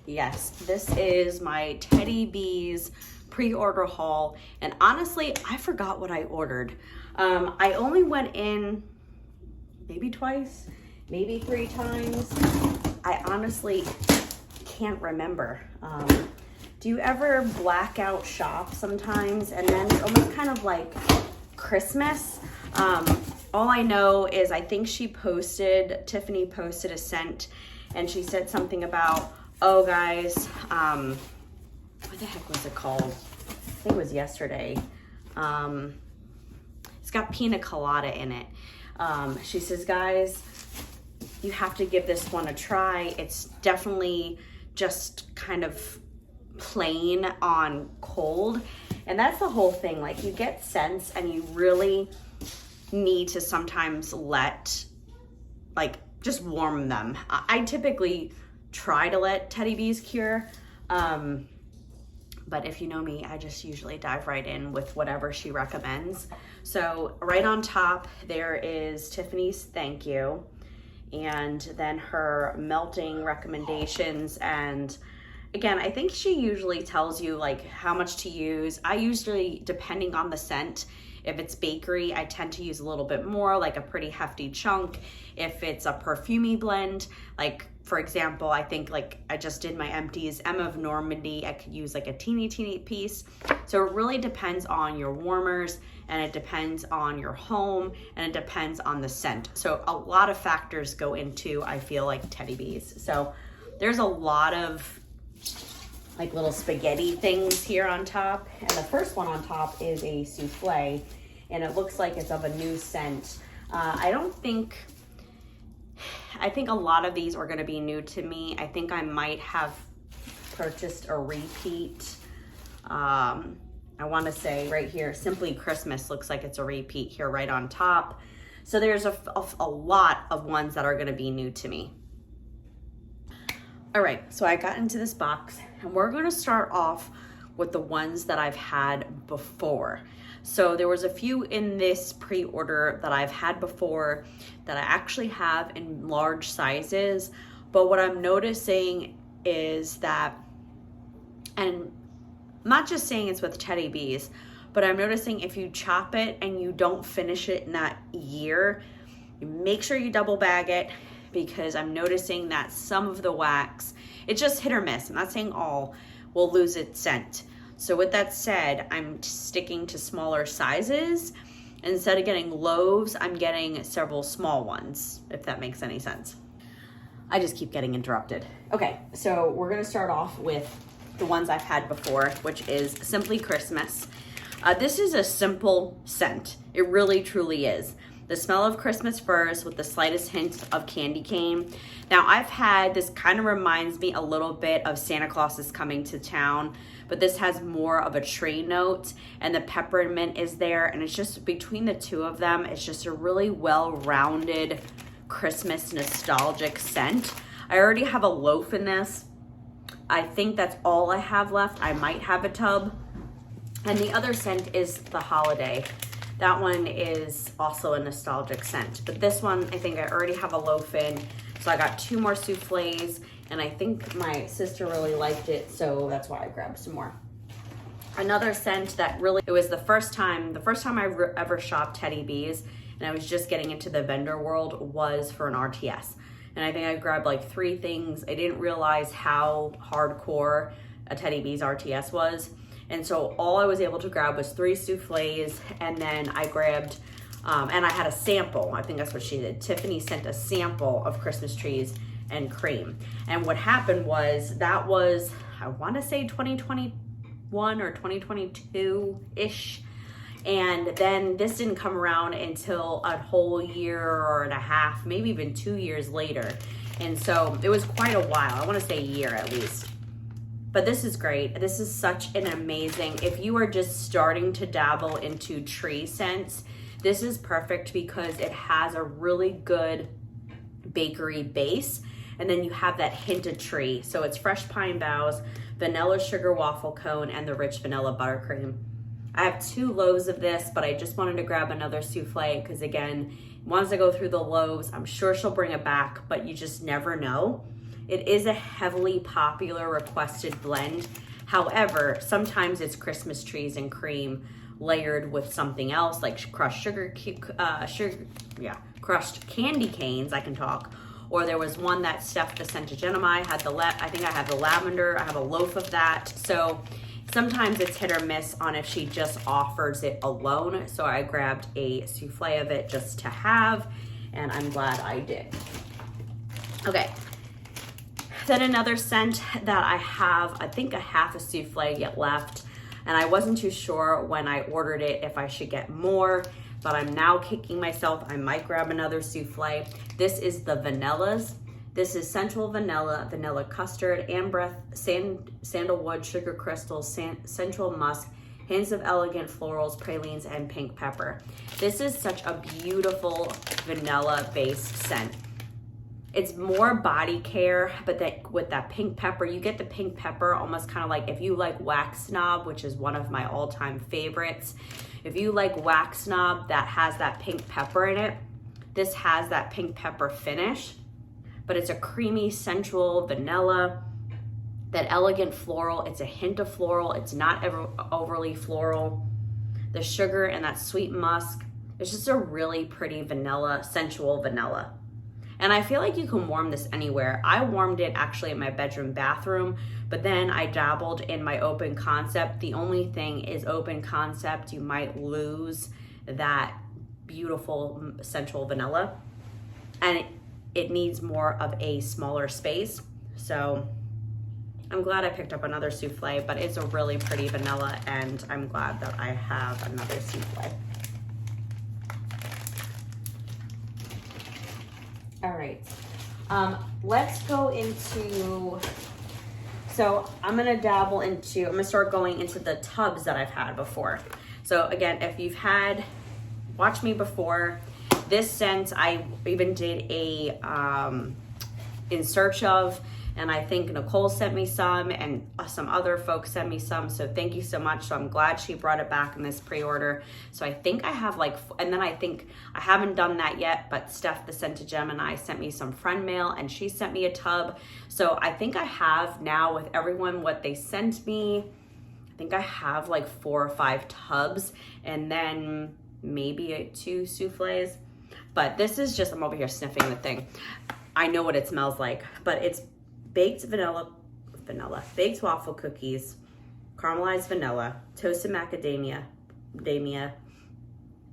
Yes, this is my Teddy Bees pre-order haul. And honestly, I forgot what I ordered. I only went in maybe twice, maybe 3 times. I honestly can't remember. Do you ever black out shop sometimes and then it's almost kind of like Christmas? All I know is I think Tiffany posted a scent and she said something about, oh guys, what the heck was it called? I think it was yesterday. It's got pina colada in it. She says, guys, you have to give this one a try. It's definitely just kind of plain on cold. And that's the whole thing. Like, you get scents and you really need to sometimes just warm them. I typically try to let Teddy Bees cure. But if you know me, I just usually dive right in with whatever she recommends. So right on top, there is Tiffany's thank you. And then her melting recommendations. And again, I think she usually tells you like how much to use. I usually, depending on the scent, if it's bakery, I tend to use a little bit more, like a pretty hefty chunk. If it's a perfumey blend, like for example, I think like I just did my empties, Emma of Normandy, I could use like a teeny piece. So it really depends on your warmers, and it depends on your home, and it depends on the scent. So a lot of factors go into, I feel like, Teddy Bees. So there's a lot of like little spaghetti things here on top. And the first one on top is a souffle, and it looks like it's of a new scent. I think a lot of these are gonna be new to me. I think I might have purchased a repeat. I wanna say right here, Simply Christmas looks like it's a repeat here right on top. So there's a lot of ones that are gonna be new to me. All right, so I got into this box and we're gonna start off with the ones that I've had before. So there was a few in this pre-order that I've had before that I actually have in large sizes. But what I'm noticing is that, and I'm not just saying it's with Teddy Bees, but I'm noticing if you chop it and you don't finish it in that year, you make sure you double bag it, because I'm noticing that some of the wax, it's just hit or miss, I'm not saying all, will lose its scent. So with that said, I'm sticking to smaller sizes. Instead of getting loaves, I'm getting several small ones, if that makes any sense. I just keep getting interrupted. Okay, so we're gonna start off with the ones I've had before, which is Simply Christmas. This is a simple scent. It really, truly is. The smell of Christmas furs with the slightest hint of candy cane. Now I've had, this kind of reminds me a little bit of Santa Claus is Coming to Town, but this has more of a tree note, and the peppermint is there, and it's just between the two of them, it's just a really well-rounded Christmas nostalgic scent. I already have a loaf in this. I think that's all I have left. I might have a tub. And the other scent is the Holiday. That one is also a nostalgic scent. But this one, I think I already have a loaf in. So I got 2 more souffles, and I think my sister really liked it, so that's why I grabbed some more. Another scent that really, it was the first time I ever shopped Teddy Bees, and I was just getting into the vendor world, was for an RTS. And I think I grabbed like 3 things. I didn't realize how hardcore a Teddy Bees RTS was. And so all I was able to grab was 3 souffles, and then I grabbed, and I had a sample. I think that's what she did. Tiffany sent a sample of Christmas trees and cream. And what happened was, that was, I want to say 2021 or 2022-ish. And then this didn't come around until a whole year and a half, maybe even 2 years later. And so it was quite a while. I want to say a year at least. But this is great. This is such an amazing, if you are just starting to dabble into tree scents, this is perfect because it has a really good bakery base. And then you have that hint of tree. So it's fresh pine boughs, vanilla sugar waffle cone, and the rich vanilla buttercream. I have 2 loaves of this, but I just wanted to grab another souffle because, again, once I go through the loaves, I'm sure she'll bring it back, but you just never know. It is a heavily popular requested blend. However, sometimes it's Christmas trees and cream layered with something else, like crushed crushed candy canes. I can talk. Or there was one that Steph the Centagenemi had I think I have the lavender. I have a loaf of that. So sometimes it's hit or miss on if she just offers it alone. So I grabbed a souffle of it just to have, and I'm glad I did. Okay. Then another scent that I have, I think a half a souffle yet left, and I wasn't too sure when I ordered it if I should get more, but I'm now kicking myself. I might grab another souffle. This is the vanillas. This is Central Vanilla, Vanilla Custard, Ambreth, Sandalwood, Sugar Crystals, Central Musk, hints of elegant florals, pralines, and pink pepper. This is such a beautiful vanilla-based scent. It's more body care, but with that pink pepper, you get the pink pepper almost kind of like if you like Wax Snob, which is one of my all-time favorites. If you like Wax Snob that has that pink pepper in it, this has that pink pepper finish, but it's a creamy, sensual vanilla, that elegant floral. It's a hint of floral. It's not ever overly floral. The sugar and that sweet musk. It's just a really pretty vanilla, sensual vanilla. And I feel like you can warm this anywhere. I warmed it actually in my bedroom bathroom, but then I dabbled in my open concept. The only thing is open concept, you might lose that beautiful sensual vanilla, and it needs more of a smaller space. So I'm glad I picked up another souffle, but it's a really pretty vanilla, and I'm glad that I have another souffle. All right, let's go into, so I'm gonna start going into the tubs that I've had before. So again, if you've watched me before, this scent I even did a in search of, and I think Nicole sent me some, and some other folks sent me some, so thank you so much. So I'm glad she brought it back in this pre-order. So I think I have and then I think I haven't done that yet, but Steph the Centagenemi sent me some friend mail, and she sent me a tub. So I think I have now with everyone what they sent me. I think I have like 4 or 5 tubs, and then maybe 2 souffles. But this is just, I'm over here sniffing the thing. I know what it smells like, but it's baked baked waffle cookies, caramelized vanilla, toasted macadamia,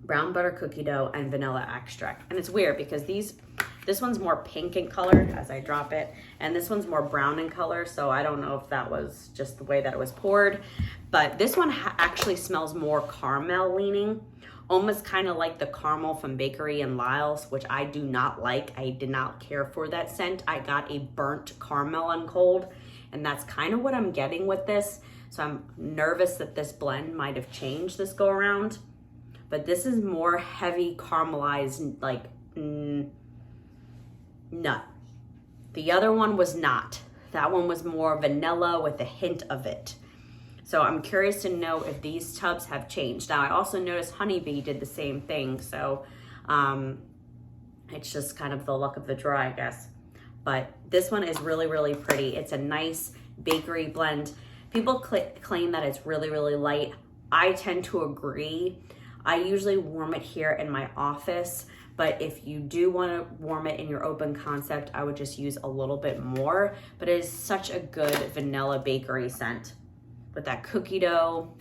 brown butter cookie dough, and vanilla extract. And it's weird because this one's more pink in color as I drop it, and this one's more brown in color, so I don't know if that was just the way that it was poured. But this one actually smells more caramel leaning, almost kind of like the caramel from Bakery and Lyle's, which I do not like. I did not care for that scent. I got a burnt caramel on cold, and that's kind of what I'm getting with this. So I'm nervous that this blend might have changed this go around, but this is more heavy caramelized, like nut. The other one was not. That one was more vanilla with a hint of it. So I'm curious to know if these tubs have changed. Now I also noticed Honeybee did the same thing. So it's just kind of the luck of the draw, I guess. But this one is really, really pretty. It's a nice bakery blend. People claim that it's really, really light. I tend to agree. I usually warm it here in my office, but if you do want to warm it in your open concept, I would just use a little bit more. But it is such a good vanilla bakery scent with that cookie dough.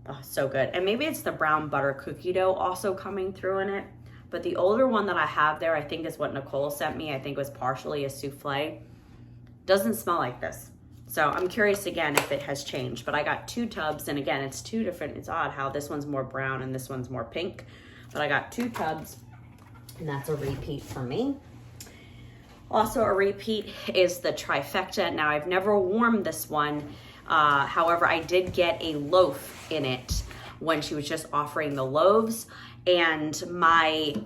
Oh, so good. And maybe it's the brown butter cookie dough also coming through in it. But the older one that I have there, I think is what Nicole sent me. I think it was partially a souffle. Doesn't smell like this. So I'm curious again if it has changed. But I got 2 tubs, and again, it's 2 different. It's odd how this one's more brown and this one's more pink. But I got 2 tubs, and that's a repeat for me. Also a repeat is the trifecta. Now I've never warmed this one. However, I did get a loaf in it when she was just offering the loaves. And I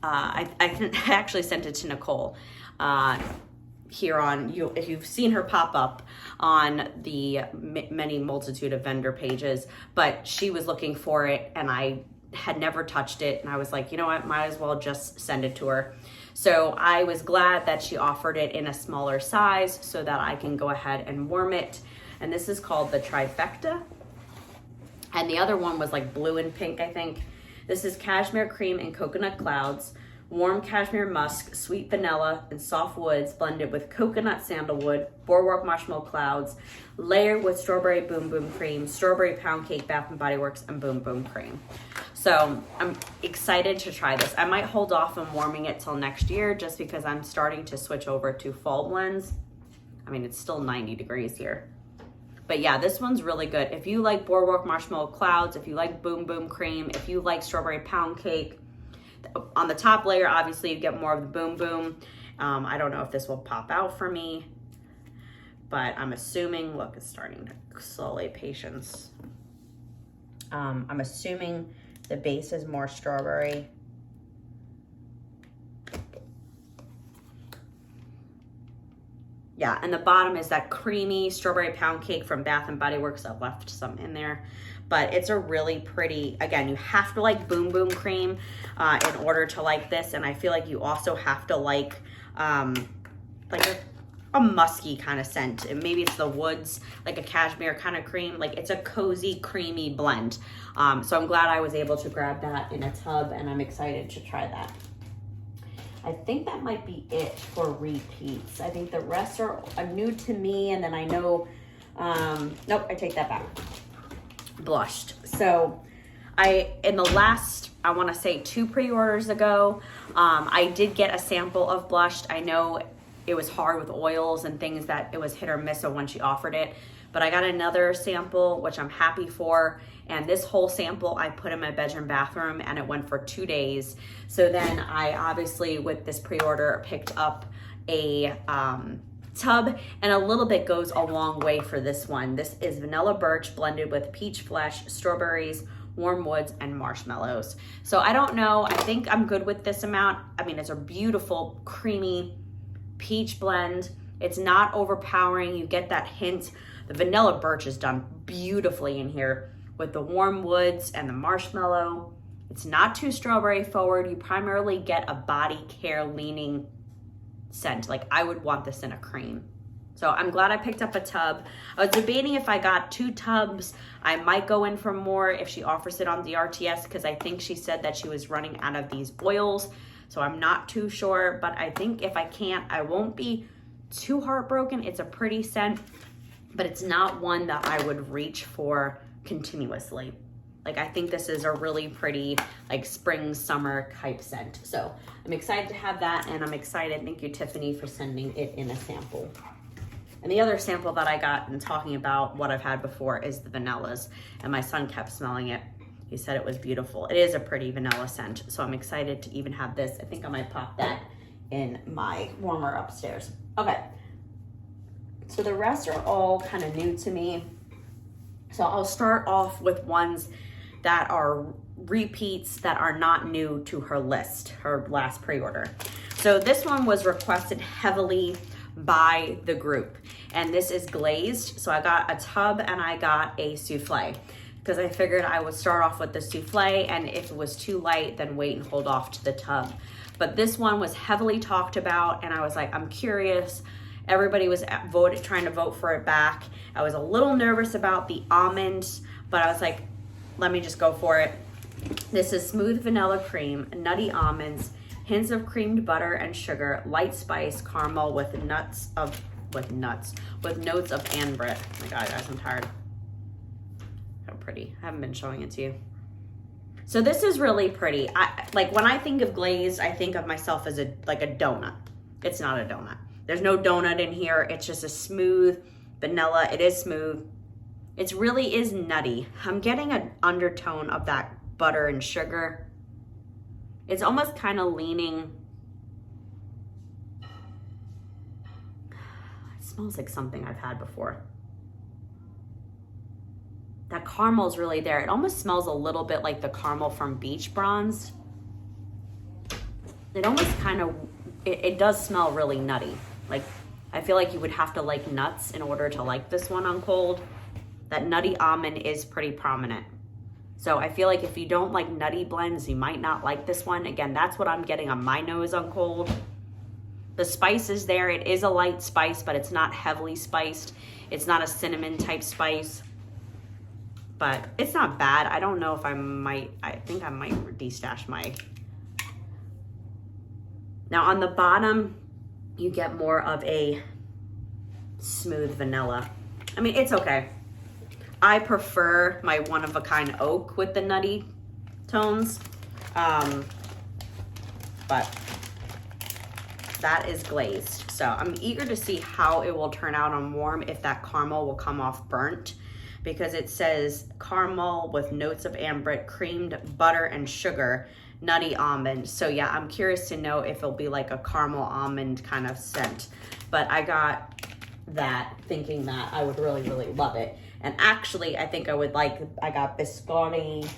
actually sent it to Nicole here on, if you've seen her pop up on the many multitude of vendor pages, but she was looking for it and I had never touched it. And I was like, you know what, might as well just send it to her. So I was glad that she offered it in a smaller size so that I can go ahead and warm it. And this is called the Trifecta. And the other one was like blue and pink, I think. This is cashmere cream and coconut clouds, warm cashmere musk, sweet vanilla, and soft woods blended with coconut sandalwood, boardwalk marshmallow clouds, layered with strawberry boom boom cream, strawberry pound cake, Bath and Body Works, and boom boom cream. So I'm excited to try this. I might hold off on warming it till next year just because I'm starting to switch over to fall blends. I mean, it's still 90 degrees here. But yeah, this one's really good. If you like boardwalk marshmallow clouds, if you like boom boom cream, if you like strawberry pound cake, on the top layer, obviously you get more of the boom boom. I don't know if this will pop out for me, but I'm assuming, look, it's starting to slowly, patience. I'm assuming the base is more strawberry. Yeah, and the bottom is that creamy strawberry pound cake from Bath and Body Works. I've left some in there, but it's a really pretty, again, you have to like boom boom cream in order to like this. And I feel like you also have to like a musky kind of scent. And maybe it's the woods, like a cashmere kind of cream. Like it's a cozy, creamy blend. So I'm glad I was able to grab that in a tub, and I'm excited to try that. I think that might be it for repeats. I think the rest are new to me, and then I know, nope, I take that back. Blushed. So in the last, I want to say 2 pre-orders ago, I did get a sample of Blushed. I know it was hard with oils and things that it was hit or miss when she offered it, but I got another sample, which I'm happy for. And this whole sample I put in my bedroom bathroom, and it went for 2 days. So then I obviously, with this pre-order, picked up a tub, and a little bit goes a long way for this one. This is vanilla birch blended with peach flesh, strawberries, warm woods, and marshmallows. So I don't know, I think I'm good with this amount. I mean, it's a beautiful, creamy peach blend. It's not overpowering. You get that hint. The vanilla birch is done beautifully in here with the warm woods and the marshmallow. It's not too strawberry forward. You primarily get a body care leaning scent. Like I would want this in a cream. So I'm glad I picked up a tub. I was debating if I got 2 tubs. I might go in for more if she offers it on the RTS, because I think she said that she was running out of these oils. So I'm not too sure, but I think if I can't, I won't be too heartbroken. It's a pretty scent, but it's not one that I would reach for continuously. Like I think this is a really pretty like spring summer type scent. So I'm excited to have that, and I'm excited, thank you Tiffany for sending it in a sample. And the other sample that I got and talking about what I've had before is the vanillas, and my son kept smelling it. He said it was beautiful. It is a pretty vanilla scent, so I'm excited to even have this. I think I might pop that in my warmer upstairs. Okay, so the rest are all kind of new to me. So I'll start off with ones that are repeats that are not new to her list, her last pre-order. So this one was requested heavily by the group, and this is glazed. So I got a tub and I got a souffle, because I figured I would start off with the souffle, and if it was too light, then wait and hold off to the tub. But this one was heavily talked about, and I was like, I'm curious. Everybody was trying to vote for it back. I was a little nervous about the almond, but I was like, let me just go for it. This is smooth vanilla cream, nutty almonds, hints of creamed butter and sugar, light spice, caramel with notes of ambre. Oh my God, guys, I'm tired. How pretty. I haven't been showing it to you. So this is really pretty. Like when I think of glazed, I think of myself as like a donut. It's not a donut. There's no donut in here. It's just a smooth vanilla. It is smooth. It really is nutty. I'm getting an undertone of that butter and sugar. It's almost kind of leaning. It smells like something I've had before. That caramel's really there. It almost smells a little bit like the caramel from Beach Bronze. It almost kind of, it does smell really nutty. Like, I feel like you would have to like nuts in order to like this one on cold. That nutty almond is pretty prominent. So I feel like if you don't like nutty blends, you might not like this one. Again, that's what I'm getting on my nose on cold. The spice is there. It is a light spice, but it's not heavily spiced. It's not a cinnamon type spice, but it's not bad. I don't know if I think I might de-stash my. Now on the bottom, you get more of a smooth vanilla. I mean, it's okay. I prefer my one-of-a-kind oak with the nutty tones, but that is glazed. So I'm eager to see how it will turn out on warm, if that caramel will come off burnt, because it says caramel with notes of ambrit, creamed butter and sugar, nutty almond. So yeah, I'm curious to know if it'll be like a caramel almond kind of scent. But I got that thinking that I would really, really love it. And actually, I think I got biscotti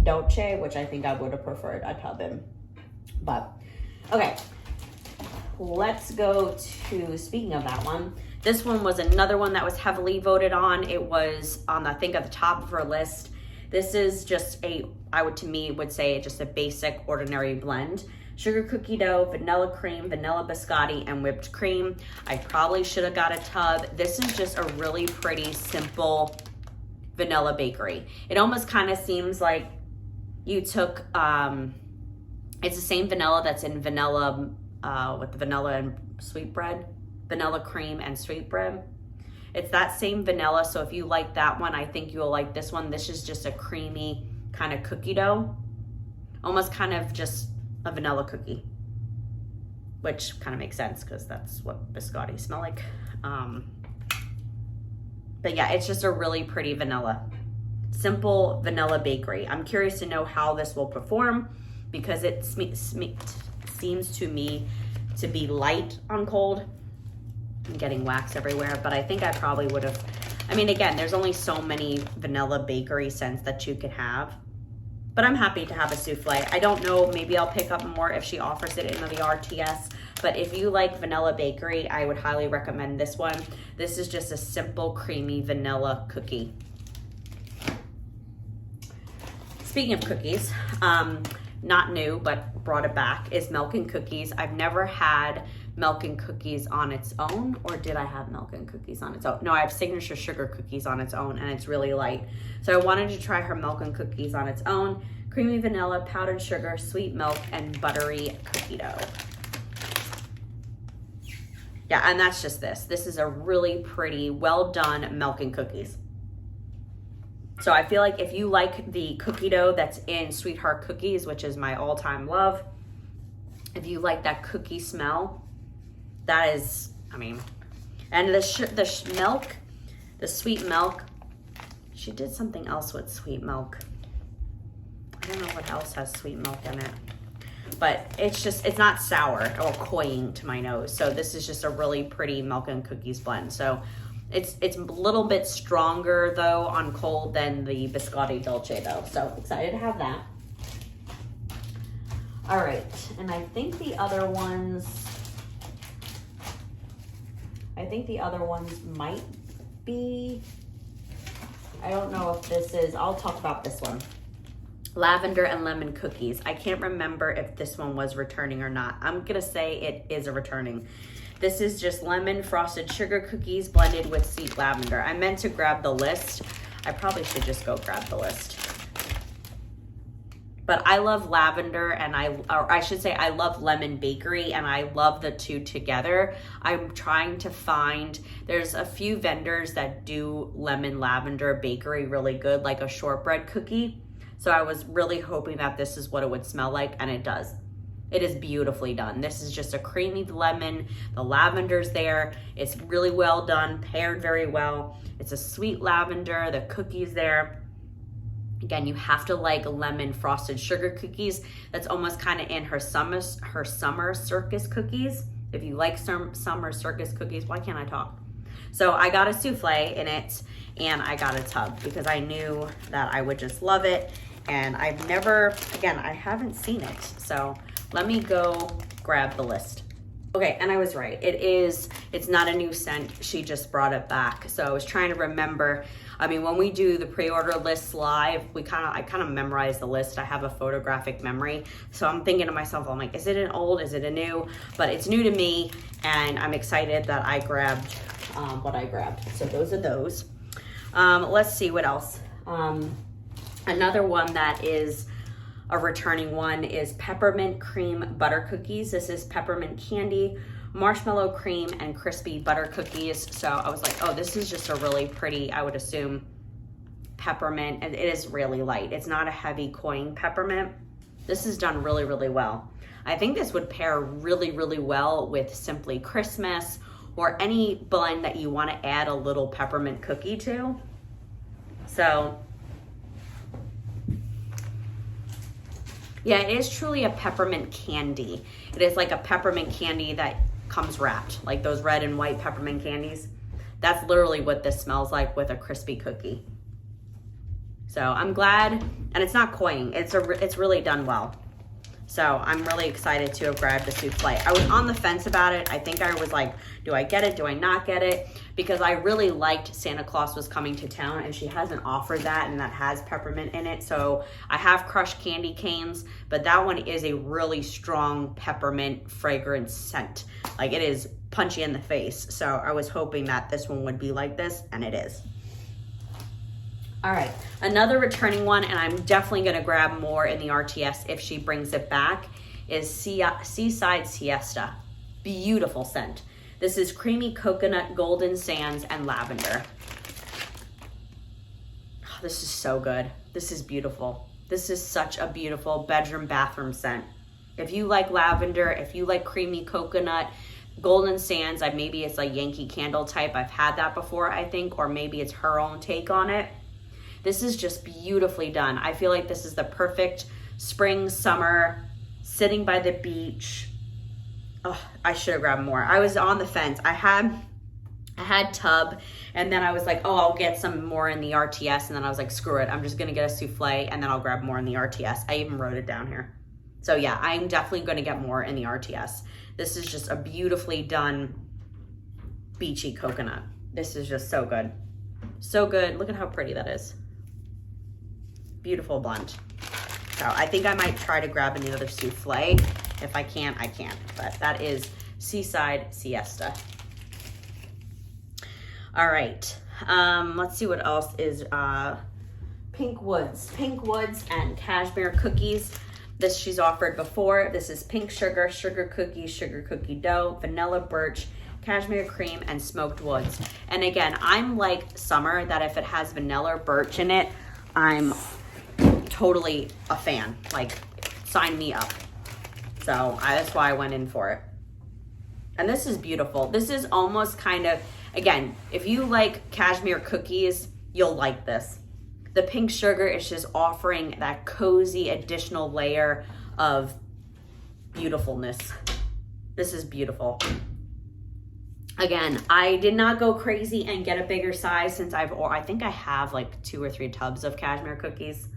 dolce, which I think I would have preferred a tub in. But, okay, let's go to, speaking of that one, this one was another one that was heavily voted on. It was on, I think, at the top of her list. This is just to me, would say just a basic ordinary blend. Sugar cookie dough, vanilla cream, vanilla biscotti, and whipped cream. I probably should have got a tub. This is just a really pretty, simple vanilla bakery. It almost kind of seems like you took, it's the same vanilla that's in vanilla, with the vanilla and sweetbread, vanilla cream and sweetbread. It's that same vanilla, so if you like that one, I think you'll like this one. This is just a creamy kind of cookie dough, almost kind of just a vanilla cookie, which kind of makes sense because that's what biscotti smell like. But yeah, it's just a really pretty vanilla, simple vanilla bakery. I'm curious to know how this will perform because it seems to me to be light on cold. I'm getting wax everywhere, but I think I probably would have, I mean, again, there's only so many vanilla bakery scents that you could have. But I'm happy to have a souffle. I don't know, maybe I'll pick up more if she offers it in the RTS. But if you like vanilla bakery, I would highly recommend this one. This is just a simple, creamy vanilla cookie. Speaking of cookies, not new, but brought it back, is milk and cookies. I've never had milk and cookies on its own, or did I have milk and cookies on its own? No, I have signature sugar cookies on its own, and it's really light. So I wanted to try her milk and cookies on its own. Creamy vanilla, powdered sugar, sweet milk, and buttery cookie dough. Yeah, and that's just this. This is a really pretty, well done milk and cookies. So I feel like if you like the cookie dough that's in Sweetheart Cookies, which is my all-time love, if you like that cookie smell, that is, I mean, and the milk, the sweet milk, she did something else with sweet milk. I don't know what else has sweet milk in it, but it's not sour or cloying to my nose. So this is just a really pretty milk and cookies blend. So it's a little bit stronger though on cold than the biscotti dolce though. So excited to have that. All right, and I think the other ones might be, I don't know if this is, I'll talk about this one. Lavender and lemon cookies. I can't remember if this one was returning or not. I'm gonna say it is a returning. This is just lemon frosted sugar cookies blended with sweet lavender. I meant to grab the list. I probably should just go grab the list. But I love lavender and I should say I love lemon bakery and I love the two together. I'm trying to find, there's a few vendors that do lemon lavender bakery really good, like a shortbread cookie. So I was really hoping that this is what it would smell like, and it does. It is beautifully done. This is just a creamy lemon. The lavender's there. It's really well done, paired very well. It's a sweet lavender, the cookie's there. Again, you have to like lemon frosted sugar cookies. That's almost kind of in her summer circus cookies. If you like summer circus cookies, why can't I talk? So I got a souffle in it and I got a tub because I knew that I would just love it. And I've never, again, I haven't seen it. So let me go grab the list. Okay, and I was right. It's not a new scent. She just brought it back. So I was trying to remember. I mean, when we do the pre-order lists live, I kind of memorize the list. I have a photographic memory. So I'm thinking to myself, I'm like, is it an old, is it a new? But it's new to me, and I'm excited that I grabbed what I grabbed. So those are those. Let's see what else. Another one that is a returning one is peppermint cream butter cookies. This is peppermint candy, marshmallow cream, and crispy butter cookies. So I was like, oh, this is just a really pretty, I would assume, peppermint. And it is really light. It's not a heavy cloying peppermint. This is done really, really well. I think this would pair really, really well with Simply Christmas or any blend that you want to add a little peppermint cookie to. So yeah, it is truly a peppermint candy. It is like a peppermint candy that comes wrapped, like those red and white peppermint candies. That's literally what this smells like with a crispy cookie. So I'm glad, and it's not cloying. It's really done well. So I'm really excited to have grabbed the souffle. I was on the fence about it. I think I was like, do I get it? Do I not get it? Because I really liked Santa Claus Was Coming to Town, and she hasn't offered that, and that has peppermint in it. So I have crushed candy canes, but that one is a really strong peppermint fragrance scent. Like, it is punchy in the face. So I was hoping that this one would be like this, and it is. All right, another returning one, and I'm definitely gonna grab more in the RTS if she brings it back, is Seaside Siesta. Beautiful scent. This is creamy coconut, golden sands, and lavender. Oh, this is so good. This is beautiful. This is such a beautiful bedroom, bathroom scent. If you like lavender, if you like creamy coconut, golden sands, maybe it's a Yankee Candle type. I've had that before, I think, or maybe it's her own take on it. This is just beautifully done. I feel like this is the perfect spring, summer, sitting by the beach. Oh, I should have grabbed more. I was on the fence. I had tub, and then I was like, oh, I'll get some more in the RTS, and then I was like, screw it. I'm just gonna get a souffle, and then I'll grab more in the RTS. I even wrote it down here. So yeah, I'm definitely gonna get more in the RTS. This is just a beautifully done beachy coconut. This is just so good. So good. Look at how pretty that is. Beautiful blend. So I think I might try to grab another souffle. If I can't, I can't. But that is Seaside Siesta. All right. Let's see what else is Pink Woods. Pink Woods and cashmere cookies. This she's offered before. This is pink sugar, sugar cookie dough, vanilla birch, cashmere cream, and smoked woods. And again, I'm like Summer, that if it has vanilla or birch in it, I'm totally a fan. Like, sign me up. So that's why I went in for it. And this is beautiful. This is almost kind of, again, if you like cashmere cookies, you'll like this. The pink sugar is just offering that cozy additional layer of beautifulness. This is beautiful. Again, I did not go crazy and get a bigger size since I think I have like 2 or 3 tubs of cashmere cookies.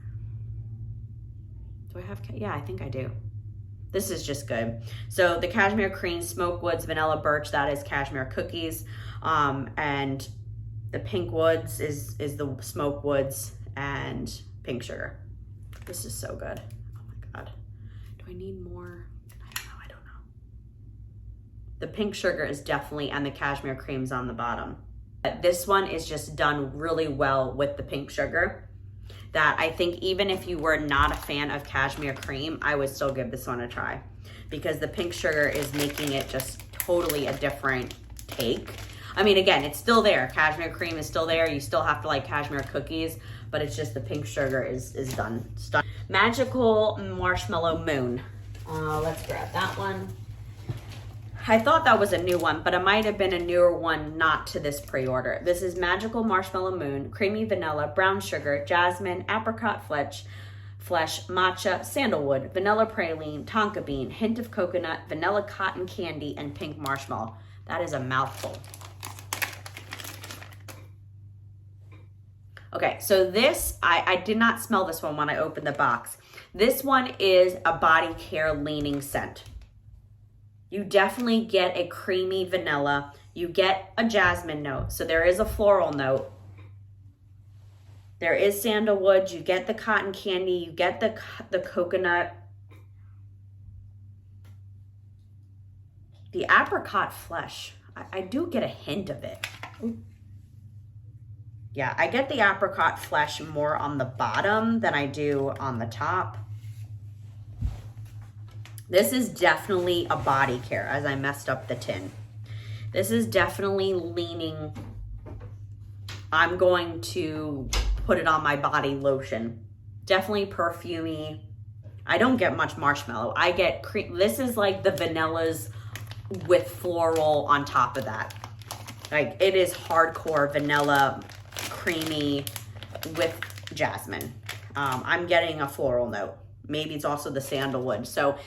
Do I have, yeah, I think I do. This is just good. So the cashmere cream, smoke woods, vanilla birch, that is cashmere cookies. And the pink woods is the smoke woods and pink sugar. This is so good. Oh my God. Do I need more? I don't know. The pink sugar is definitely, and the cashmere cream's on the bottom. But this one is just done really well with the pink sugar, that I think even if you were not a fan of cashmere cream, I would still give this one a try, because the pink sugar is making it just totally a different take. I mean, again, it's still there. Cashmere cream is still there. You still have to like cashmere cookies, but it's just the pink sugar is done. Magical Marshmallow Moon. Let's grab that one. I thought that was a new one, but it might have been a newer one not to this pre-order. This is Magical Marshmallow Moon, creamy vanilla, brown sugar, jasmine, apricot flesh, matcha, sandalwood, vanilla praline, tonka bean, hint of coconut, vanilla cotton candy, and pink marshmallow. That is a mouthful. Okay, so this, I did not smell this one when I opened the box. This one is a body care leaning scent. You definitely get a creamy vanilla. You get a jasmine note. So there is a floral note. There is sandalwood. You get the cotton candy. You get the coconut. The apricot flesh. I do get a hint of it. Ooh. Yeah, I get the apricot flesh more on the bottom than I do on the top. This is definitely a body care, as I messed up the tin. This is definitely leaning, I'm going to put it on my body lotion. Definitely perfumey. I don't get much marshmallow. I get cream. This is like the vanillas with floral on top of that. Like, it is hardcore vanilla, creamy with jasmine. I'm getting a floral note. Maybe it's also the sandalwood. So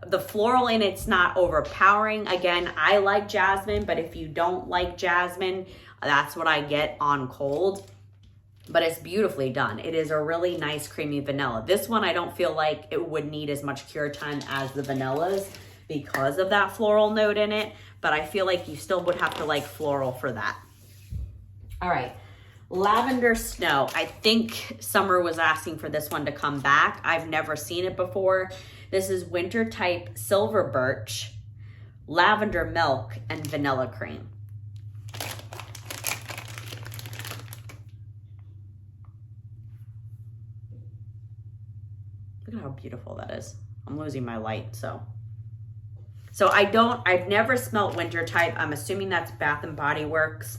the floral in it's not overpowering. Again, I like jasmine, but if you don't like jasmine, that's what I get on cold. But it's beautifully done. It is a really nice creamy vanilla. This one, I don't feel like it would need as much cure time as the vanillas because of that floral note in it, but I feel like you still would have to like floral for that. All right, Lavender Snow. I think Summer was asking for this one to come back. I've never seen it before. This is winter type silver birch, lavender milk, and vanilla cream. Look at how beautiful that is. I'm losing my light, so I've never smelled winter type. I'm assuming that's Bath and Body Works.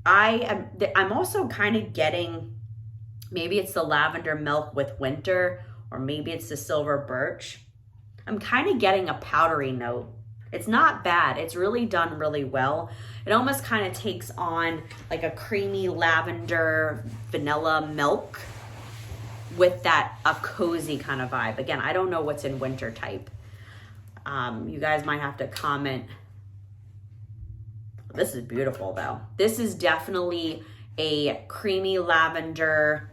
I'm also kind of getting, maybe it's the lavender milk with winter, or maybe it's the silver birch. I'm kind of getting a powdery note. It's not bad. It's really done really well. It almost kind of takes on like a creamy lavender vanilla milk with that a cozy kind of vibe. Again, I don't know what's in winter type. You guys might have to comment. This is beautiful though. This is definitely a creamy lavender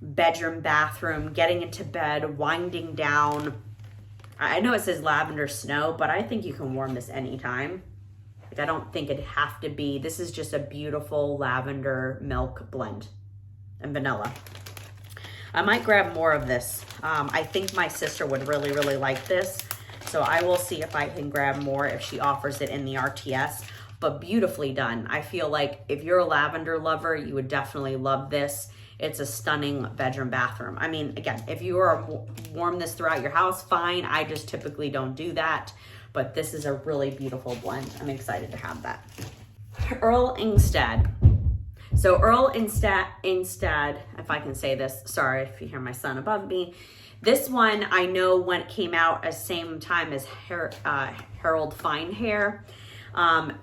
bedroom, bathroom, getting into bed, winding down. I know it says Lavender Snow, but I think you can warm this anytime. Like, I don't think it'd have to be. This is just a beautiful lavender milk blend and vanilla. I might grab more of this. I think my sister would really, really like this. So I will see if I can grab more if she offers it in the RTS, but beautifully done. I feel like if you're a lavender lover, you would definitely love this. It's a stunning bedroom bathroom. I mean, again, if you are warm this throughout your house, fine. I just typically don't do that, but this is a really beautiful blend. I'm excited to have that. Earl Ingstad. So Earl Ingstad, if I can say this, sorry if you hear my son above me. This one, I know when it came out at the same time as Harold Fine Hair.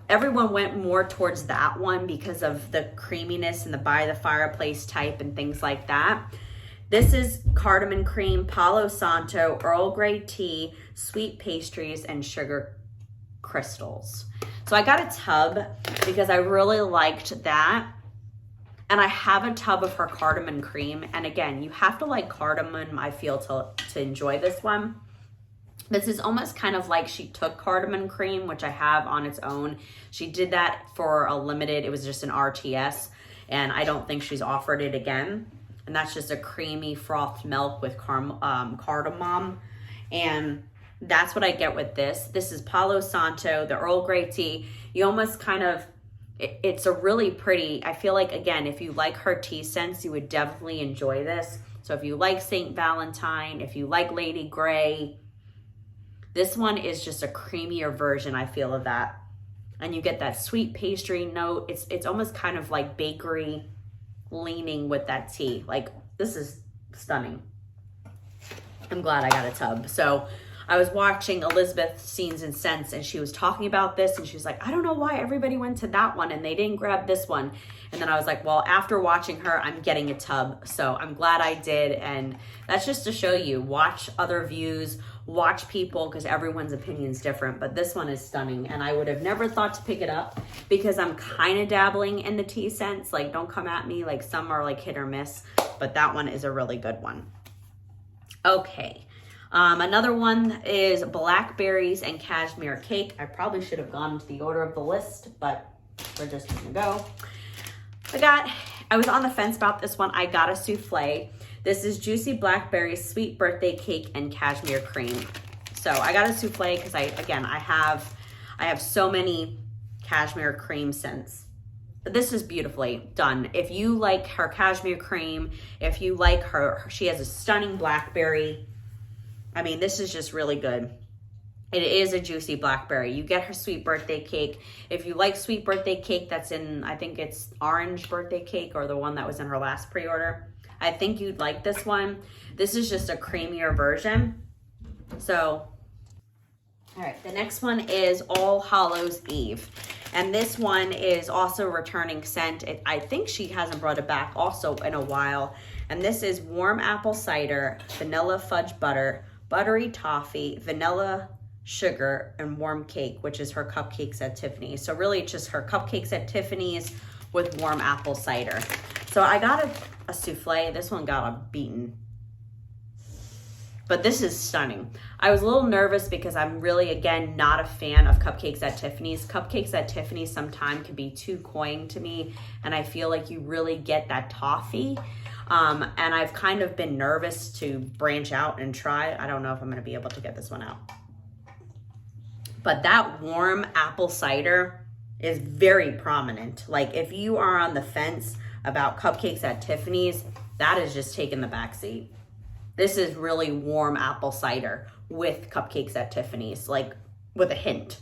Everyone went more towards that one because of the creaminess and the by the fireplace type and things like that. This is cardamom cream, Palo Santo, Earl Grey tea, sweet pastries, and sugar crystals. So I got a tub because I really liked that. And I have a tub of her cardamom cream. And again, you have to like cardamom, I feel, to enjoy this one. This is almost kind of like she took cardamom cream, which I have on its own. She did that for a limited, it was just an RTS. And I don't think she's offered it again. And that's just a creamy frothed milk with cardamom. And that's what I get with this. This is Palo Santo, the Earl Grey tea. You almost kind of, it's a really pretty, I feel like, again, if you like her tea scents, you would definitely enjoy this. So if you like St. Valentine, if you like Lady Grey, this one is just a creamier version, I feel, of that. And you get that sweet pastry note. It's almost kind of like bakery leaning with that tea. Like, this is stunning. I'm glad I got a tub. So I was watching Elizabeth Scenes and Scents, and she was talking about this, and she was like, I don't know why everybody went to that one and they didn't grab this one. And then I was like, well, after watching her, I'm getting a tub. So I'm glad I did. And that's just to show you, watch other views, watch people, because everyone's opinion is different. But this one is stunning, and I would have never thought to pick it up because I'm kind of dabbling in the tea scents. Like, don't come at me, like some are like hit or miss, but that one is a really good one. Okay. Another one is blackberries and cashmere cake. I probably should have gone into the order of the list, but we're just gonna go. I was on the fence about this one. I got a souffle. This is juicy blackberries, sweet birthday cake, and cashmere cream. So I got a souffle because I have so many cashmere cream scents. This is beautifully done. If you like her cashmere cream, if you like she has a stunning blackberry. I mean, this is just really good. It is a juicy blackberry. You get her sweet birthday cake. If you like sweet birthday cake, that's in, I think it's orange birthday cake or the one that was in her last pre-order. I think you'd like this one. This is just a creamier version. So, all right, the next one is All Hallows Eve. And this one is also a returning scent. I think she hasn't brought it back also in a while. And this is warm apple cider, vanilla fudge butter, buttery toffee, vanilla sugar, and warm cake, which is her cupcakes at Tiffany's. So really it's just her cupcakes at Tiffany's with warm apple cider. So I got a souffle. This one got a beaten. But this is stunning. I was a little nervous because I'm really, again, not a fan of cupcakes at Tiffany's. Cupcakes at Tiffany's sometimes can be too cloying to me, and I feel like you really get that toffee. And I've kind of been nervous to branch out and try. I don't know if I'm gonna be able to get this one out. But that warm apple cider is very prominent. Like if you are on the fence about cupcakes at Tiffany's, that is just taking the back seat. This is really warm apple cider with cupcakes at Tiffany's, like with a hint.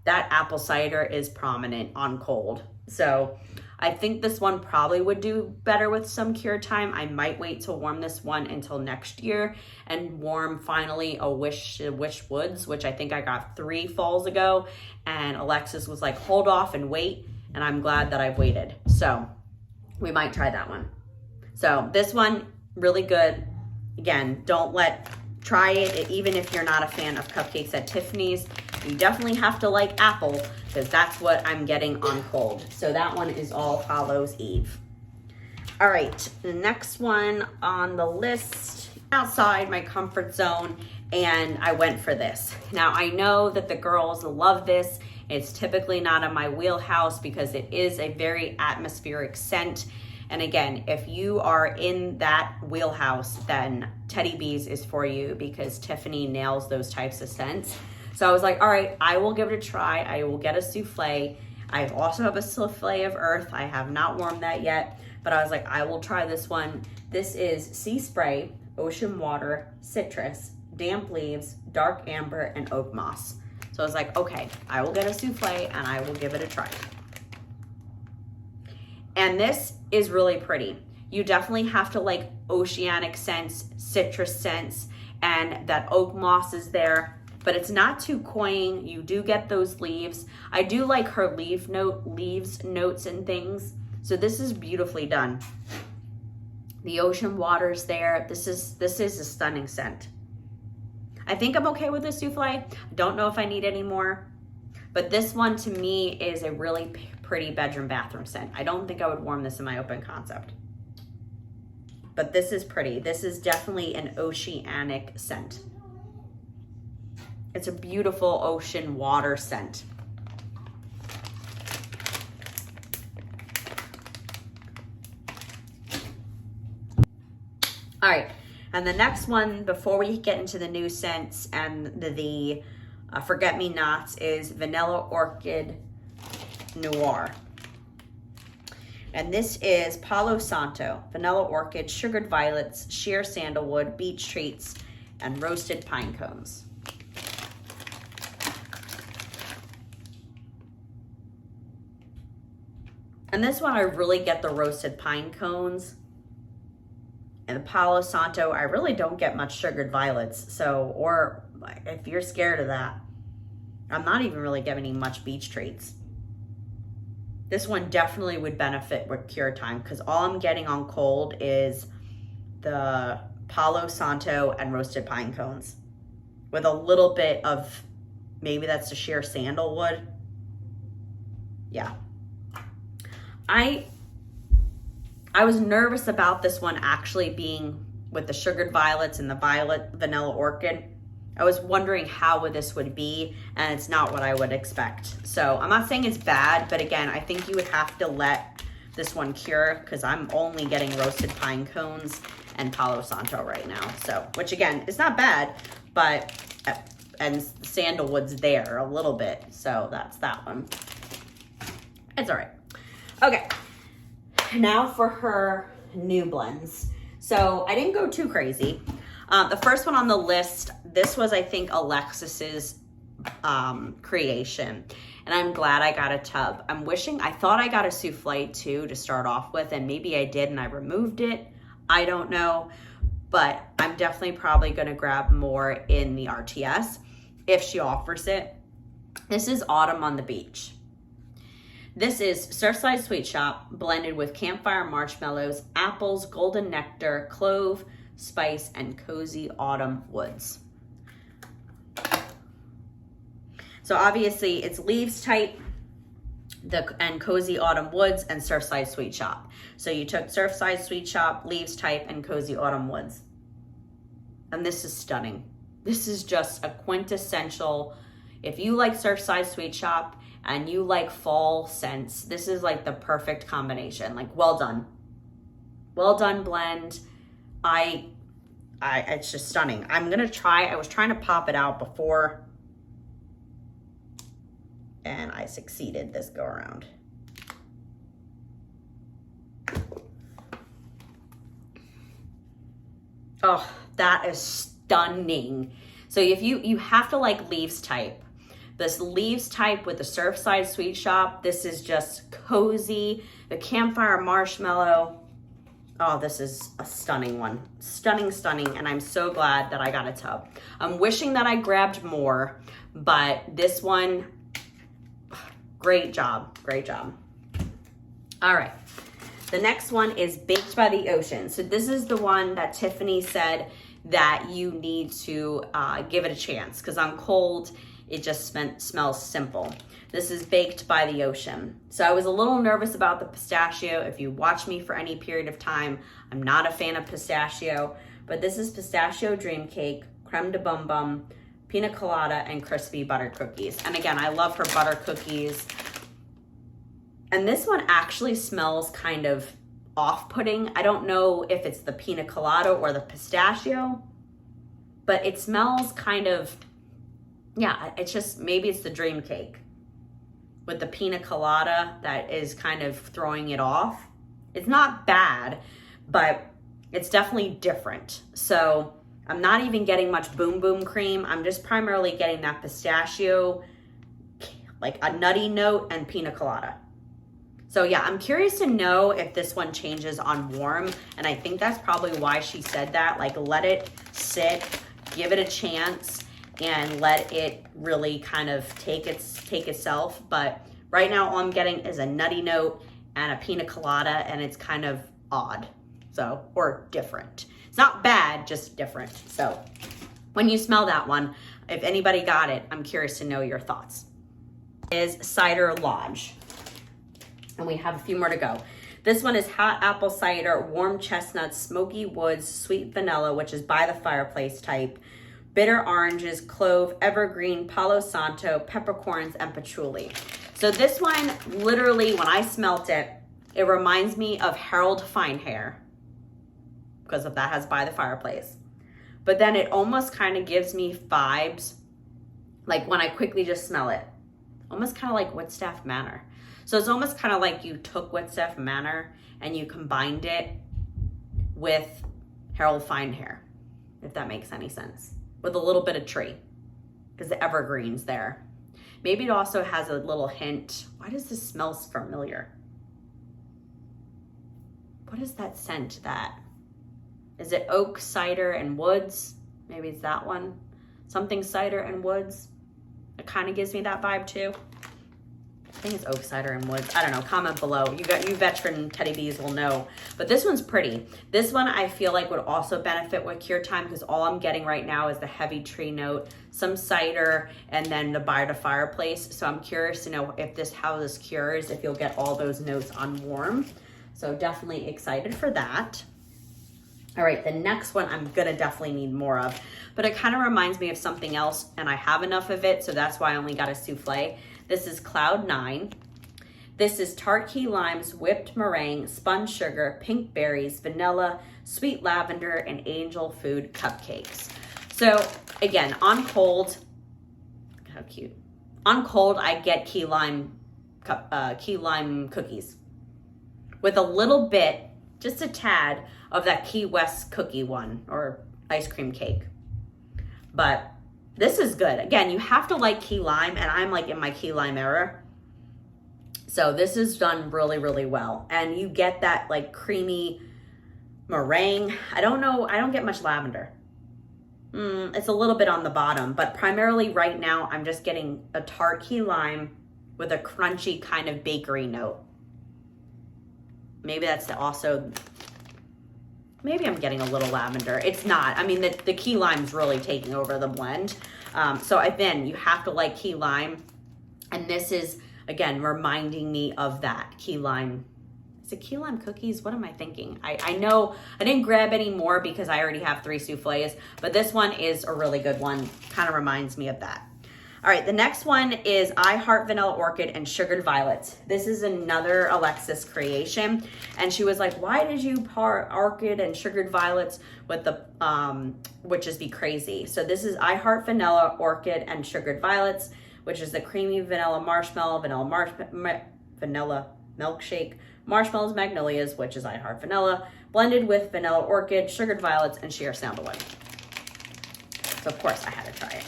That apple cider is prominent on cold. So I think this one probably would do better with some cure time. I might wait to warm this one until next year and warm finally a Wish Woods, which I think I got 3 falls ago. And Alexis was like, hold off and wait. And I'm glad that I've waited. So we might try that one. So this one, really good. Again, try it even if you're not a fan of cupcakes at Tiffany's. You definitely have to like apple because that's what I'm getting on cold. So that one is All Hallows Eve. All right, the next one on the list, outside my comfort zone, and I went for this. Now I know that the girls love this. It's typically not in my wheelhouse because it is a very atmospheric scent. And again, if you are in that wheelhouse, then Teddy Bees is for you because Tiffany nails those types of scents. So I was like, all right, I will give it a try. I will get a souffle. I also have a souffle of earth. I have not warmed that yet, but I was like, I will try this one. This is sea spray, ocean water, citrus, damp leaves, dark amber, and oak moss. So I was like, okay, I will get a souffle and I will give it a try. And this is really pretty. You definitely have to like oceanic scents, citrus scents, and that oak moss is there, but it's not too cloying. You do get those leaves. I do like her leaves notes and things. So this is beautifully done. The ocean water's there. This is a stunning scent. I think I'm okay with this souffle. Don't know if I need any more, but this one to me is a really pretty bedroom bathroom scent. I don't think I would warm this in my open concept, but this is pretty. This is definitely an oceanic scent. It's a beautiful ocean water scent. All right, and the next one before we get into the new scents and the forget-me-nots is Vanilla Orchid Noir. And this is Palo Santo, vanilla orchid, sugared violets, sheer sandalwood, beach treats, and roasted pine cones. And this one, I really get the roasted pine cones. And the Palo Santo, I really don't get much sugared violets. So, or if you're scared of that, I'm not even really getting much beach treats. This one definitely would benefit with cure time because all I'm getting on cold is the Palo Santo and roasted pine cones with a little bit of, maybe that's the sheer sandalwood. Yeah. I was nervous about this one actually being with the sugared violets and the violet vanilla orchid. I was wondering how this would be, and it's not what I would expect. So I'm not saying it's bad, but again, I think you would have to let this one cure, because I'm only getting roasted pine cones and Palo Santo right now. So, which again, is not bad, but, and sandalwood's there a little bit. So that's that one. It's all right. Okay, now for her new blends. So I didn't go too crazy. The first one on the list, this was, I think, Alexis's creation. And I'm glad I got a tub. I thought I got a souffle too to start off with, and maybe I did and I removed it. I don't know, but I'm definitely probably gonna grab more in the RTS if she offers it. This is Autumn on the Beach. This is Surfside Sweet Shop blended with campfire marshmallows, apples, golden nectar, clove, spice, and cozy autumn woods. So obviously it's leaves type, and cozy autumn woods, and Surfside Sweet Shop. So you took Surfside Sweet Shop, leaves type, and cozy autumn woods. And this is stunning. This is just a quintessential, if you like Surfside Sweet Shop and you like fall scents, this is like the perfect combination. Like, well done. Well done blend. It's just stunning. I was trying to pop it out before, and I succeeded this go around. Oh, that is stunning. So if you have to like leaves type, this leaves type with the Surfside Sweet Shop, this is just cozy, the campfire marshmallow. Oh, this is a stunning one. Stunning, stunning, and I'm so glad that I got a tub. I'm wishing that I grabbed more, but this one, great job, great job. All right, the next one is Baked by the Ocean. So this is the one that Tiffany said that you need to give it a chance, because on cold, it just smells simple. This is Baked by the Ocean. So I was a little nervous about the pistachio. If you watch me for any period of time, I'm not a fan of pistachio, but this is pistachio dream cake, creme de bum bum, pina colada, and crispy butter cookies. And again, I love her butter cookies. And this one actually smells kind of off-putting. I don't know if it's the pina colada or the pistachio, but it smells kind of, yeah, it's just, maybe it's the dream cake with the pina colada that is kind of throwing it off. It's not bad, but it's definitely different. So I'm not even getting much boom boom cream. I'm just primarily getting that pistachio, like a nutty note, and pina colada. So yeah, I'm curious to know if this one changes on warm, and I think that's probably why she said that. Like, let it sit, give it a chance, and let it really kind of take itself. But right now all I'm getting is a nutty note and a pina colada, and it's kind of odd, so, or different. It's not bad, just different. So when you smell that one, if anybody got it, I'm curious to know your thoughts. Is Cider Lodge, and we have a few more to go. This one is hot apple cider, warm chestnuts, smoky woods, sweet vanilla, which is by the fireplace type, bitter oranges, clove, evergreen, Palo Santo, peppercorns, and patchouli. So this one, literally, when I smelt it, it reminds me of Harold Fine Hair, because of that has by the fireplace. But then it almost kind of gives me vibes, like when I quickly just smell it, almost kind of like Whitstaff Manor. So it's almost kind of like you took Whitstaff Manor and you combined it with Harold Fine Hair, if that makes any sense, with a little bit of tree, because the evergreen's there. Maybe it also has a little hint. Why does this smell familiar? What is that scent that? Is it oak, cider, and woods? Maybe it's that one. Something cider and woods. It kind of gives me that vibe too. I think it's oak, cider, and woods. I don't know, comment below. You veteran teddy bees will know. But this one's pretty. This one I feel like would also benefit with cure time, because all I'm getting right now is the heavy tree note, some cider, and then the by the fireplace. So I'm curious to know if how this cures, if you'll get all those notes on warm. So definitely excited for that. All right, the next one I'm gonna definitely need more of, but it kind of reminds me of something else, and I have enough of it, so that's why I only got a souffle. This is Cloud 9. This is tart key limes, whipped meringue, spun sugar, pink berries, vanilla, sweet lavender, and angel food cupcakes. So again, on cold, how cute. On cold, I get key lime cookies with a little bit, just a tad of that Key West cookie one or ice cream cake. But this is good. Again, you have to like key lime, and I'm like in my key lime era. So this is done really, really well. And you get that like creamy meringue. I don't get much lavender. It's a little bit on the bottom, but primarily right now I'm just getting a tart key lime with a crunchy kind of bakery note. Maybe that's maybe I'm getting a little lavender. It's not. I mean, the key lime's really taking over the blend. So again, you have to like key lime. And this is, again, reminding me of that key lime. Is it key lime cookies? What am I thinking? I know I didn't grab any more because I already have 3 souffles, but this one is a really good one. Kind of reminds me of that. All right, the next one is I Heart Vanilla Orchid and Sugared Violets. This is another Alexis creation. And she was like, why did you par Orchid and Sugared Violets with the, which is the crazy. So this is I Heart Vanilla Orchid and Sugared Violets, which is the creamy vanilla marshmallow, vanilla milkshake, marshmallows, magnolias, which is I Heart Vanilla, blended with vanilla orchid, sugared violets, and sheer sandalwood. So of course I had to try it.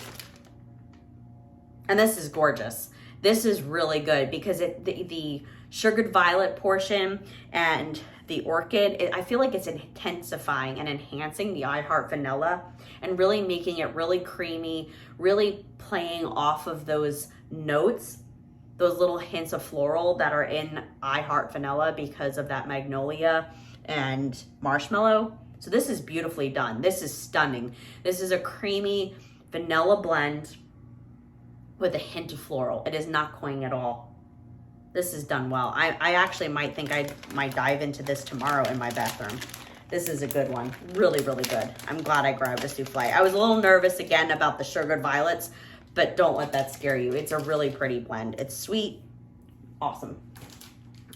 And this is gorgeous. This is really good because the sugared violet portion and the orchid, I feel like it's intensifying and enhancing the I Heart Vanilla and really making it really creamy, really playing off of those notes, those little hints of floral that are in I Heart Vanilla because of that magnolia and marshmallow. So this is beautifully done. This is stunning. This is a creamy vanilla blend with a hint of floral. It is not cloying at all. This is done well. I actually might think I might dive into this tomorrow in my bathroom. This is a good one. Really, really good. I'm glad I grabbed a souffle. I was a little nervous again about the sugared violets, but don't let that scare you. It's a really pretty blend. It's sweet. Awesome.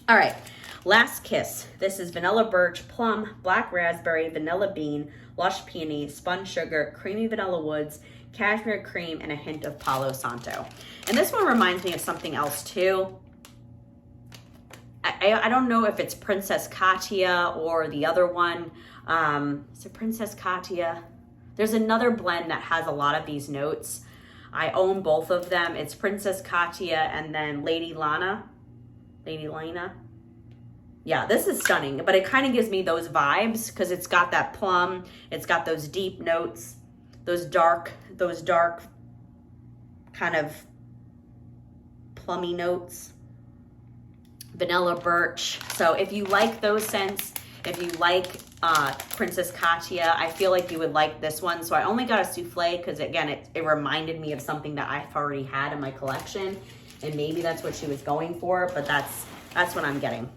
All right, last kiss. This is vanilla birch, plum, black raspberry, vanilla bean, lush peony, spun sugar, creamy vanilla woods, cashmere cream, and a hint of Palo Santo. And this one reminds me of something else too. I don't know if it's Princess Katia or the other one. Is it Princess Katia? There's another blend that has a lot of these notes. I own both of them. It's Princess Katia and then Lady Lana. Yeah, this is stunning, but it kind of gives me those vibes because it's got that plum. It's got those deep notes, those dark kind of plummy notes. Vanilla birch. So if you like those scents, if you like Princess Katia, I feel like you would like this one. So I only got a souffle because again, it reminded me of something that I've already had in my collection, and maybe that's what she was going for, but that's what I'm getting.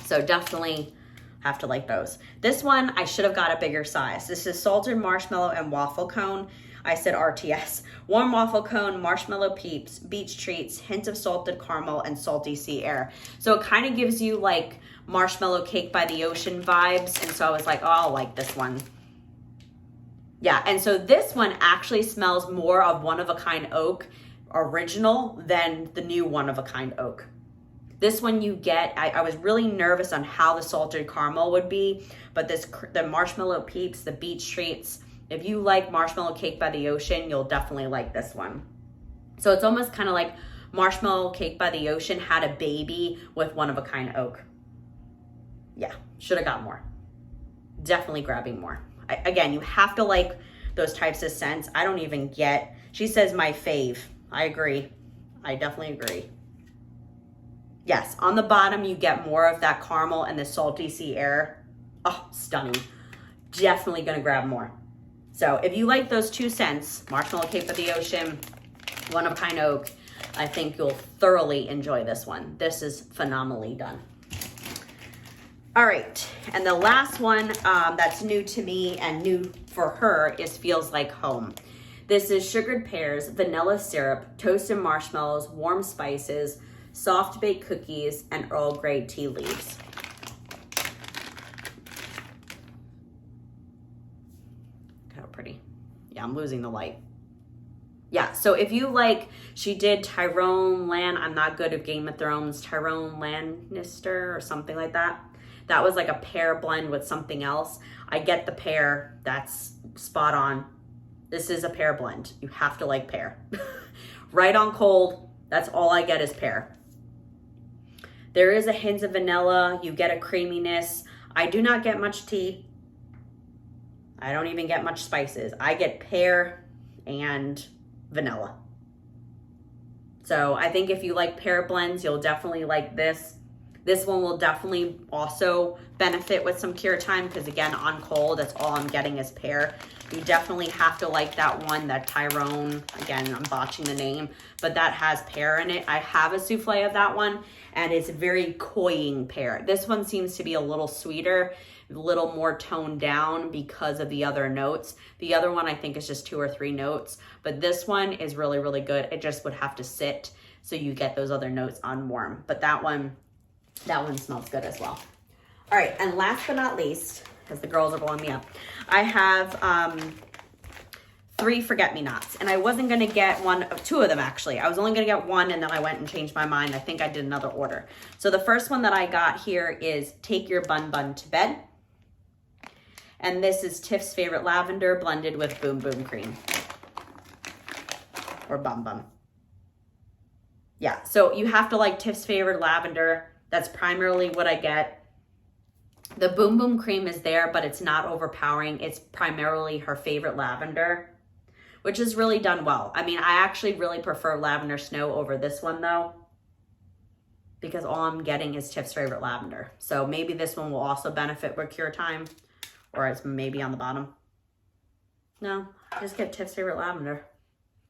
So definitely have to like those. This one, I should have got a bigger size. This is salted marshmallow and waffle cone. I said RTS. Warm waffle cone, marshmallow peeps, beach treats, hint of salted caramel, and salty sea air. So it kind of gives you like marshmallow cake by the ocean vibes. And so I was like, oh, I'll like this one. Yeah, and so this one actually smells more of One of a Kind oak original than the new One of a Kind oak. This one you get, I was really nervous on how the salted caramel would be, but the marshmallow peeps, the beach treats, if you like marshmallow cake by the ocean, you'll definitely like this one. So it's almost kind of like marshmallow cake by the ocean had a baby with One of a Kind oak. Yeah, should have got more. Definitely grabbing more. Again, you have to like those types of scents. I don't even get, she says my fave. I agree. I definitely agree. Yes, on the bottom, you get more of that caramel and the salty sea air. Oh, stunning. Definitely gonna grab more. So if you like those two scents, marshmallow cake by the ocean, One of a Kind oak, I think you'll thoroughly enjoy this one. This is phenomenally done. All right, and the last one that's new to me and new for her is Feels Like Home. This is sugared pears, vanilla syrup, toasted marshmallows, warm spices, soft baked cookies, and Earl Grey tea leaves. Look how pretty. Yeah, I'm losing the light. Yeah, so if you like, she did Tyrone I'm not good at Game of Thrones, Tyrone Lannister or something like that. That was like a pear blend with something else. I get the pear, that's spot on. This is a pear blend. You have to like pear. Right on cold, that's all I get is pear. There is a hint of vanilla. You get a creaminess. I do not get much tea. I don't even get much spices. I get pear and vanilla. So I think if you like pear blends, you'll definitely like this. This one will definitely also benefit with some cure time because again, on cold, that's all I'm getting is pear. You definitely have to like that one, that Tyrone. Again, I'm botching the name, but that has pear in it. I have a souffle of that one and it's very cloying pear. This one seems to be a little sweeter, a little more toned down because of the other notes. The other one I think is just 2 or 3 notes, but this one is really, really good. It just would have to sit so you get those other notes on warm, but that one smells good as well. All right, and last but not least, because the girls are blowing me up, I have 3 forget-me-nots, and I wasn't gonna get 2 of them actually. I was only gonna get 1, and then I went and changed my mind. I think I did another order. So the first one that I got here is Take Your Bun Bun to Bed. And this is Tiff's Favorite Lavender blended with Boom Boom Cream. Or Bum Bum. Yeah, so you have to like Tiff's Favorite Lavender. That's primarily what I get. The Boom Boom Cream is there, but it's not overpowering. It's primarily her favorite lavender, which is really done well. I mean, I actually really prefer Lavender Snow over this one though, because all I'm getting is Tiff's Favorite Lavender. So maybe this one will also benefit with cure time, or it's maybe on the bottom. No, I just get Tiff's Favorite Lavender.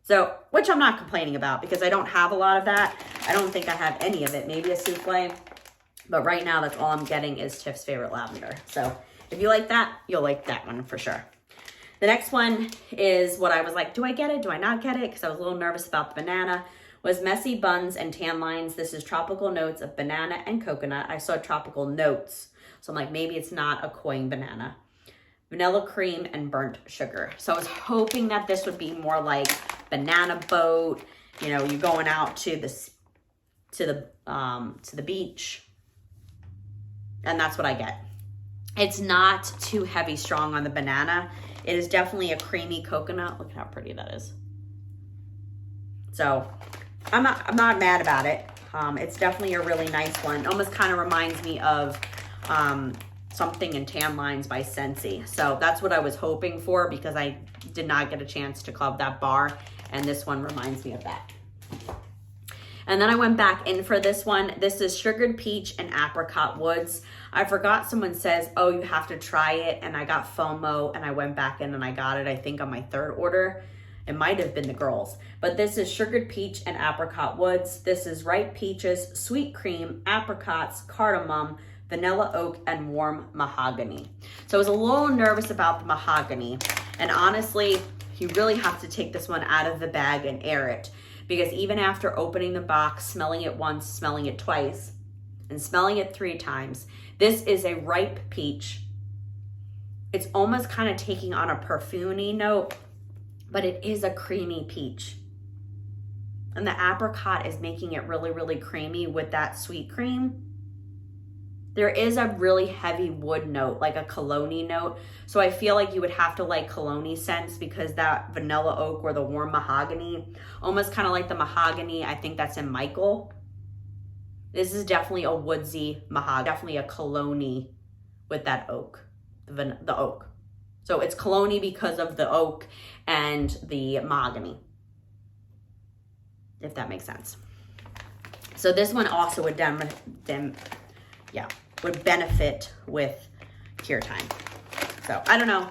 So, which I'm not complaining about because I don't have a lot of that. I don't think I have any of it, maybe a souffle. But right now, that's all I'm getting is Tiff's Favorite Lavender. So if you like that, you'll like that one for sure. The next one is what I was like, do I get it? Do I not get it? Because I was a little nervous about the banana. Was Messy Buns and Tan Lines. This is tropical notes of banana and coconut. I saw tropical notes. So I'm like, maybe it's not a cloying banana. Vanilla cream and burnt sugar. So I was hoping that this would be more like banana boat. You know, you're going out to the beach. And that's what I get. It's not too heavy strong on the banana. It is definitely a creamy coconut. Look at how pretty that is. So I'm not mad about it. It's definitely a really nice one. Almost kind of reminds me of something in Tan Lines by Scentsy. So that's what I was hoping for because I did not get a chance to club that bar. And this one reminds me of that. And then I went back in for this one. This is Sugared Peach and Apricot Woods. I forgot someone says, oh, you have to try it. And I got FOMO and I went back in and I got it, I think, on my 3rd order. It might have been the girls. But this is Sugared Peach and Apricot Woods. This is ripe peaches, sweet cream, apricots, cardamom, vanilla oak, and warm mahogany. So I was a little nervous about the mahogany. And honestly, you really have to take this one out of the bag and air it. Because even after opening the box, smelling it once, smelling it twice, and smelling it 3 times, this is a ripe peach. It's almost kind of taking on a perfumey note, but it is a creamy peach. And the apricot is making it really, really creamy with that sweet cream. There is a really heavy wood note, like a cologne note. So I feel like you would have to like cologne scents because that vanilla oak or the warm mahogany, almost kind of like the mahogany, I think that's in Michael. This is definitely a woodsy mahogany, definitely a cologne with that oak, the oak. So it's cologne because of the oak and the mahogany, if that makes sense. So this one also would would benefit with cure time. So I don't know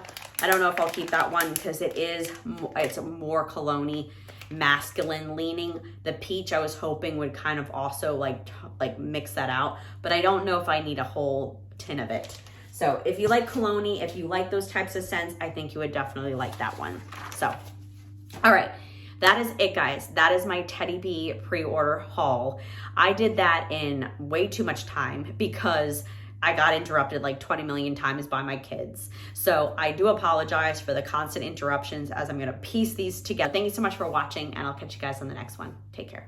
if I'll keep that one because it's a more cologne-y, masculine leaning. The peach I was hoping would kind of also like mix that out, but I don't know if I need a whole tin of it. So if you like cologne, if you like those types of scents, I think you would definitely like that one. So, all right. That is it, guys. That is my Teddy B pre-order haul. I did that in way too much time because I got interrupted like 20 million times by my kids. So I do apologize for the constant interruptions as I'm gonna piece these together. Thank you so much for watching, and I'll catch you guys on the next one. Take care.